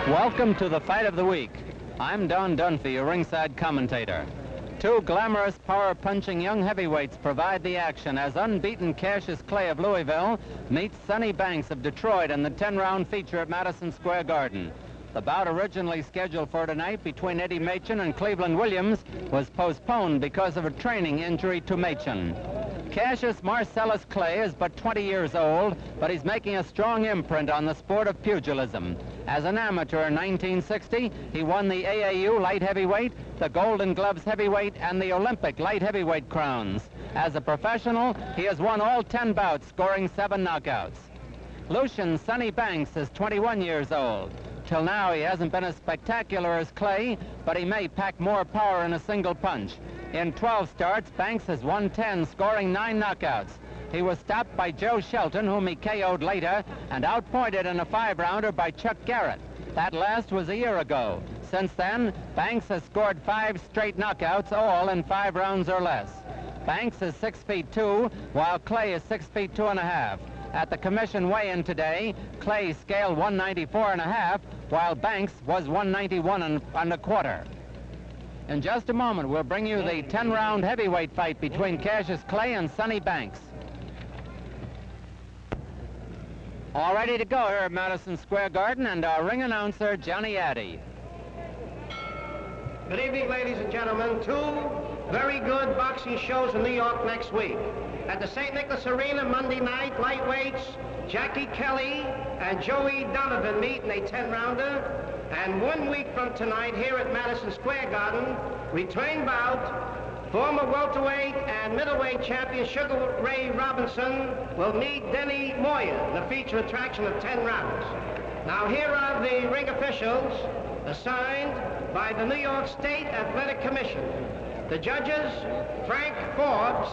Welcome to the fight of the week. I'm Don Dunphy, your ringside commentator. Two glamorous, power-punching young heavyweights provide the action as unbeaten Cassius Clay of Louisville meets Sonny Banks of Detroit in the 10-round feature at Madison Square Garden. The bout originally scheduled for tonight between Eddie Machen and Cleveland Williams was postponed because of a training injury to Machen. Cassius Marcellus Clay is but 20 years old, but he's making a strong imprint on the sport of pugilism. As an amateur in 1960, he won the AAU light heavyweight, the Golden Gloves heavyweight, and the Olympic light heavyweight crowns. As a professional, he has won all 10 bouts, scoring 7 knockouts. Lucian Sonny Banks is 21 years old. Till now, he hasn't been as spectacular as Clay, but he may pack more power in a single punch. In 12 starts, Banks has won 10, scoring 9 knockouts. He was stopped by Joe Shelton, whom he KO'd later, and outpointed in a 5-rounder by Chuck Garrett. That last was a year ago. Since then, Banks has scored 5 straight knockouts, all in 5 rounds or less. Banks is 6 feet 2, while Clay is 6 feet 2 1/2. At the commission weigh-in today, Clay scaled 194 1/2, while Banks was 191 1/4. In just a moment, we'll bring you the 10-round heavyweight fight between Cassius Clay and Sonny Banks. All ready to go here at Madison Square Garden, and our ring announcer, Johnny Addy. Good evening, ladies and gentlemen. 2 very good boxing shows in New York next week. At the St. Nicholas Arena Monday night, lightweights Jackie Kelly and Joey Donovan meet in a 10-rounder. And 1 week from tonight, here at Madison Square Garden, return bout, former welterweight and middleweight champion Sugar Ray Robinson will meet Denny Moyer, the feature attraction of 10 rounds. Now, here are the ring officials assigned by the New York State Athletic Commission. The judges, Frank Forbes,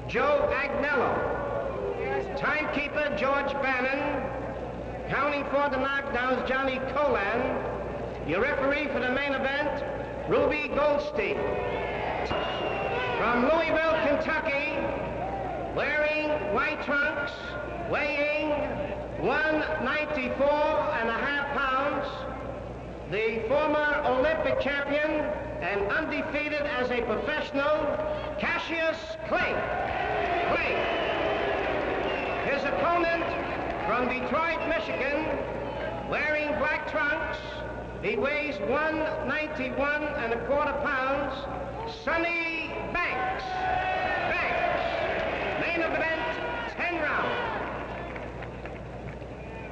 Joe Agnello, timekeeper George Bannon, counting for the knockdowns Johnny Colan, your referee for the main event, Ruby Goldstein. From Louisville, Kentucky, wearing white trunks, weighing 194 1/2 pounds, the former Olympic champion and undefeated as a professional, Cassius Clay. His opponent from Detroit, Michigan, wearing black trunks, he weighs 191 1/4 pounds, Sonny Banks. Main event, 10 rounds.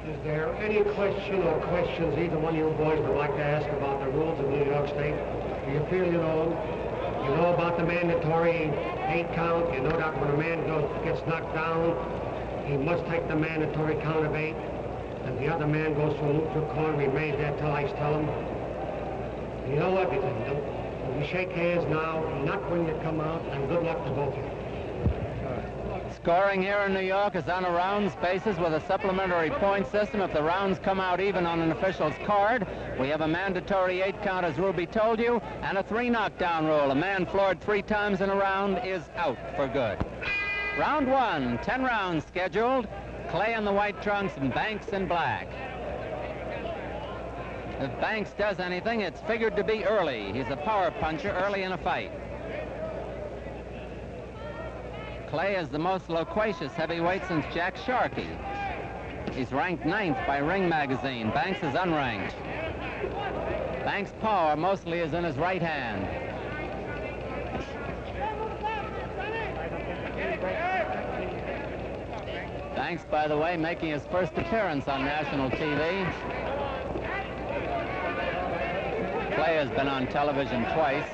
Is there any question or questions either one of you boys would like to ask about the rules of New York State? Do you feel you know? You know about the mandatory 8 count. You know that when a man gets knocked down, he must take the mandatory count of 8. And the other man goes to a neutral corner, remains there till I tell him. You know everything, don't you? We shake hands now, not when you come out, and good luck to both of you. Scoring here in New York is on a rounds basis with a supplementary point system. If the rounds come out even on an official's card, we have a mandatory 8 count, as Ruby told you, and a 3 knockdown rule. A man floored 3 times in a round is out for good. Round 1, 10 rounds scheduled. Clay in the white trunks and Banks in black. If Banks does anything, it's figured to be early. He's a power puncher early in a fight. Clay is the most loquacious heavyweight since Jack Sharkey. He's ranked 9th by Ring Magazine. Banks is unranked. Banks' power mostly is in his right hand. Banks, by the way, making his first appearance on national TV. Clay has been on television twice.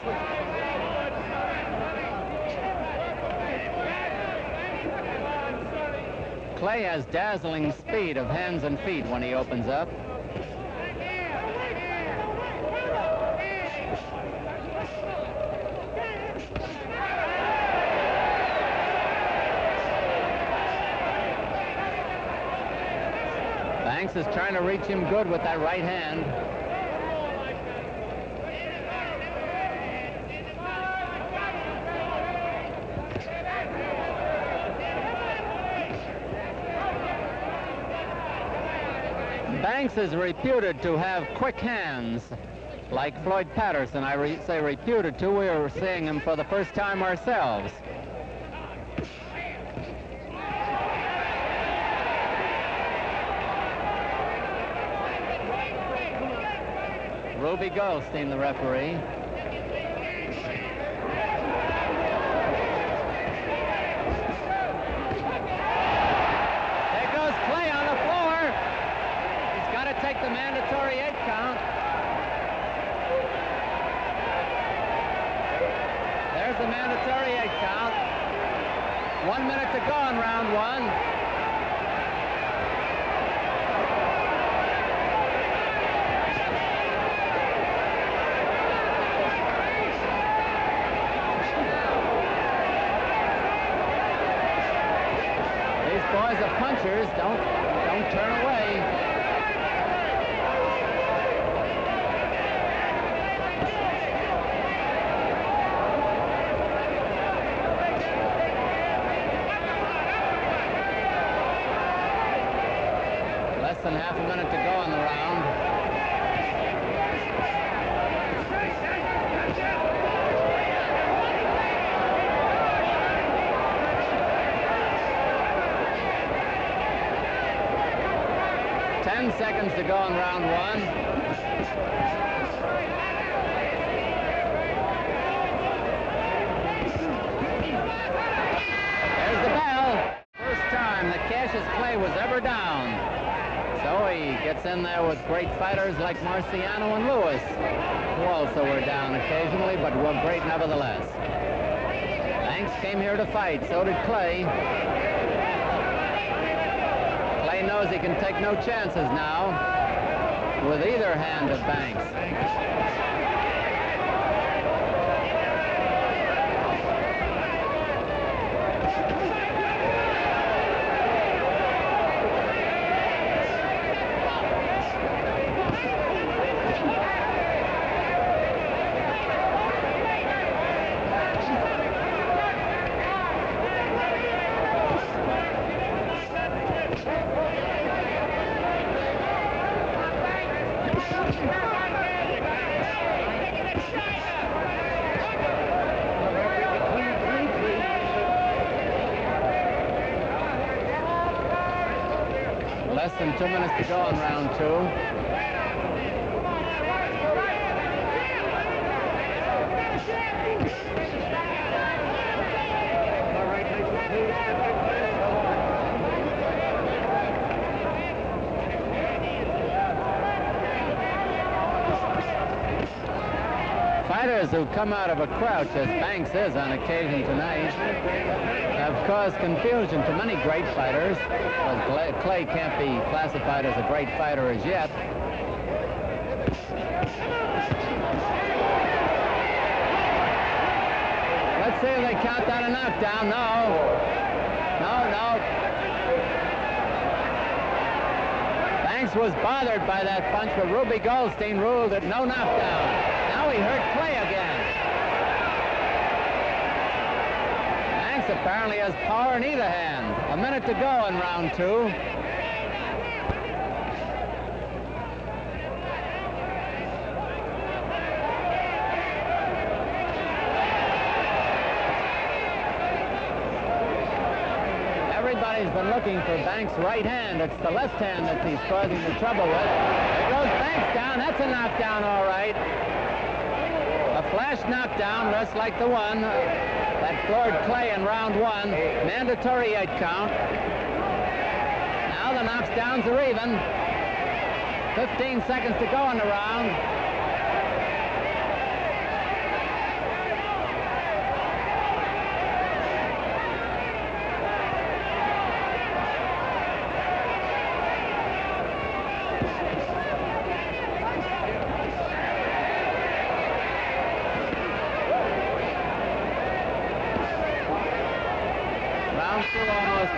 Clay has dazzling speed of hands and feet when he opens up. Banks is trying to reach him good with that right hand. Banks is reputed to have quick hands, like Floyd Patterson. I say reputed to. We were seeing him for the first time ourselves. Ruby Goldstein, the referee. There goes Clay on the floor. He's got to take the mandatory 8 count. There's the mandatory 8 count. 1 minute to go in round 1. Boys are punchers. Don't turn away. Less than half a minute to go in the round. Seconds to go in round 1. There's the bell. First time that Cassius Clay was ever down. So he gets in there with great fighters like Marciano and Lewis, who also were down occasionally, but were great nevertheless. Banks came here to fight. So did Clay. He knows he can take no chances now with either hand of Banks. Less than 2 minutes to go in round 2. Fighters who come out of a crouch, as Banks is on occasion tonight, have caused confusion to many great fighters. Well, Clay can't be classified as a great fighter as yet. Let's see if they count that a knockdown. No. Banks was bothered by that punch, but Ruby Goldstein ruled it no knockdown. Now he hurt Clay again. Banks apparently has power in either hand. A minute to go in round 2. Everybody's been looking for Banks' right hand. It's the left hand that he's causing the trouble with. There goes Banks down. That's a knockdown, all right. A flash knockdown, just like the one that floored Clay in round 1. Mandatory 8 count. Now the knockdowns are even. 15 seconds to go in the round.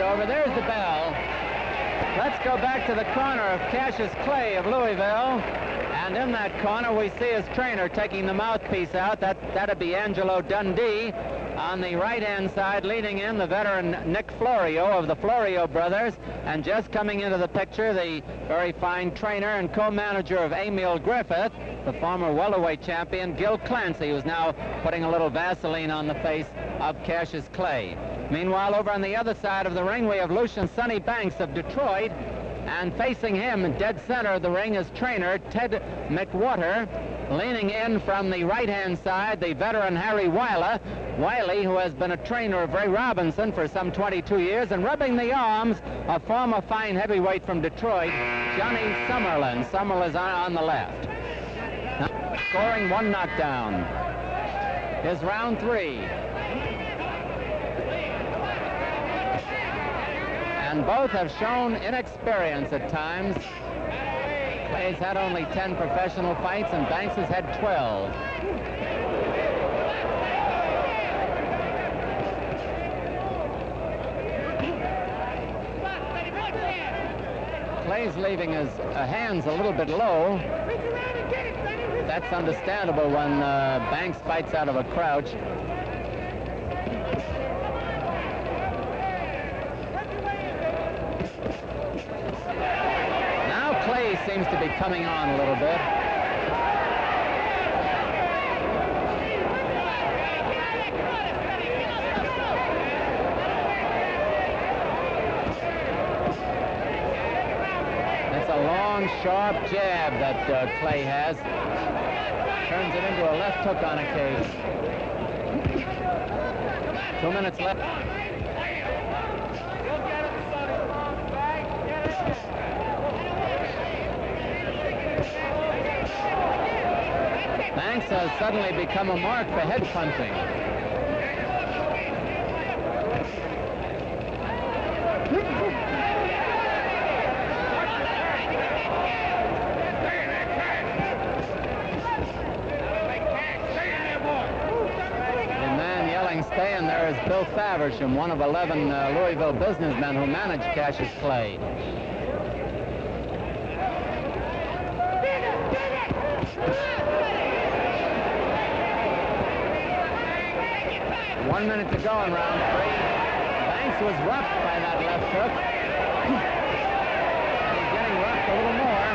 Over. There's the bell. Let's go back to the corner of Cassius Clay of Louisville. And in that corner, we see his trainer taking the mouthpiece out. That'd be Angelo Dundee. On the right-hand side, leading in, the veteran Nick Florio of the Florio brothers, and just coming into the picture, the very fine trainer and co-manager of Emil Griffith, the former welterweight champion Gil Clancy, who's now putting a little Vaseline on the face of Cassius Clay. Meanwhile, over on the other side of the ring, we have Lucian Sonny Banks of Detroit, and facing him in dead center of the ring is trainer Ted McWhorter. Leaning in from the right-hand side, the veteran Harry Wiley, who has been a trainer of Ray Robinson for some 22 years, and rubbing the arms of former fine heavyweight from Detroit, Johnny Summerlin. Summerlin's on the left. Scoring one knockdown. Is round 3. And both have shown inexperience at times. Clay's had only 10 professional fights, and Banks has had 12. Clay's leaving his hands a little bit low. That's understandable when Banks fights out of a crouch. Clay seems to be coming on a little bit. That's a long, sharp jab that Clay has. Turns it into a left hook on occasion. 2 minutes left. Banks has suddenly become a mark for head punching. The man yelling stay in there is Bill Faversham, one of 11 Louisville businessmen who managed Cassius Clay. One minute to go in round 3. Banks was roughed by that left hook. And he's getting roughed a little more.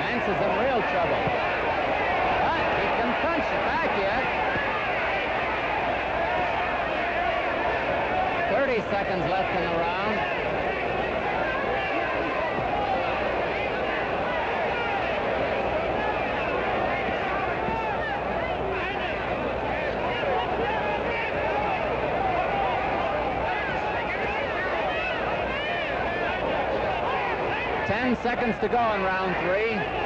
Banks is in real trouble. But he can punch it back yet. 30 seconds left in the round. Ten seconds to go in round 3.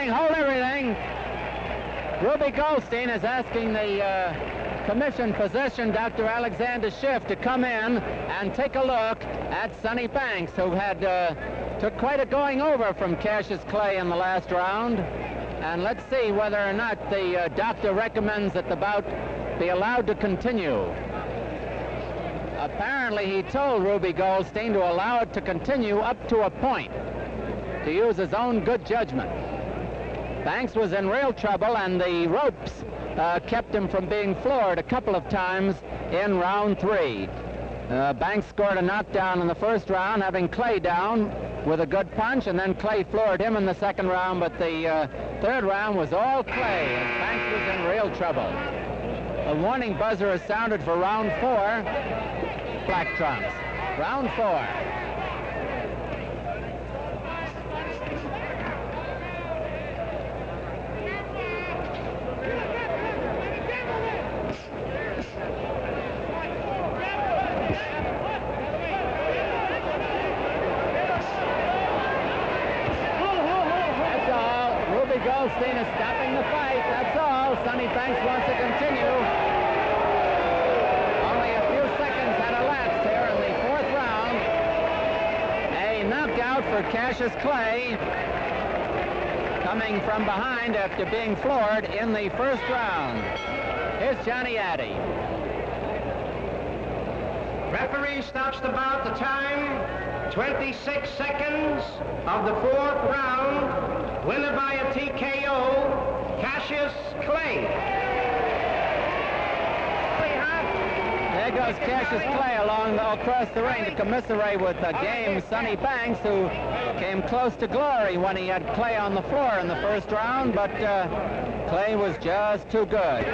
Hold everything. Ruby Goldstein is asking the commission physician, Dr. Alexander Schiff, to come in and take a look at Sonny Banks, who had took quite a going over from Cassius Clay in the last round. And let's see whether or not the doctor recommends that the bout be allowed to continue. Apparently, he told Ruby Goldstein to allow it to continue up to a point, to use his own good judgment. Banks was in real trouble, and the ropes kept him from being floored a couple of times in round 3. Banks scored a knockdown in the first round, having Clay down with a good punch, and then Clay floored him in the second round, but the third round was all Clay, and Banks was in real trouble. A warning buzzer is sounded for round 4. Black trunks. Round 4. Goldstein is stopping the fight, that's all. Sonny Banks wants to continue. Only a few seconds had elapsed here in the 4th round. for Cassius Clay, coming from behind after being floored in the first round. Here's Johnny Addy. Referee stops the bout. The time, 26 seconds of the fourth round. Winner by a TKO, Cassius Clay. There goes Cassius Clay across the ring to commiserate with the game Sonny Banks, who came close to glory when he had Clay on the floor in the first round, but Clay was just too good.